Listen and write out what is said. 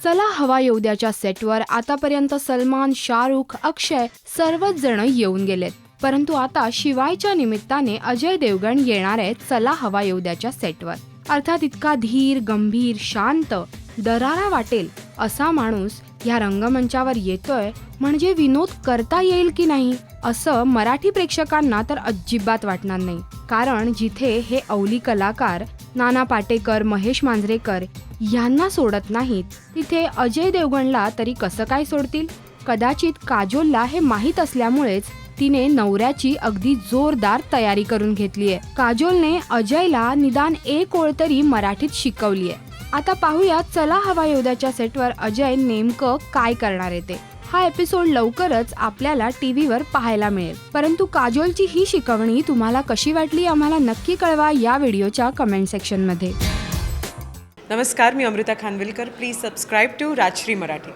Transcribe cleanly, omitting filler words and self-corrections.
चला हवा येऊ द्याच्या सेटवर आतापर्यंत सलमान, शाहरुख, अक्षय सर्वच जण येऊन गेलेत. परंतु आता शिवायच्या निमित्ताने अजय देवगण येणार आहे चला हवा येऊ द्याच्या सेटवर. अर्थात इतका धीर, गंभीर, शांत, दरारा वाटेल असा माणूस या रंगमंचावर येतोय म्हणजे विनोद करता येईल की नाही असं मराठी प्रेक्षकांना तर अजिबात वाटणार नाही. कारण जिथे हे अवली कलाकार नाना पाटेकर, महेश मांजरेकर यांना सोडत नाहीत, तिथे अजय देवगणला तरी कसं काय सोडतील? कदाचित काजोलला हे माहीत असल्यामुळेच तिने नवऱ्याची अगदी जोरदार तयारी करून घेतलीये. काजोलने अजयला निदान एक ओळ तरी मराठीत शिकवलीये. आता पाहूया चला हवा येऊ द्याच्या सेटवर अजय नेमकं काय करणार आहे ते. हा एपिसोड लवकरच आपल्याला टीव्हीवर पाहायला मिळेल. परंतु काजोलची ही शिकवणी तुम्हाला कशी वाटली आम्हाला नक्की कळवा या व्हिडिओच्या कमेंट सेक्शन मध्ये. नमस्कार, मी Amruta Khanvilkar. Please subscribe to Rajshri Marathi.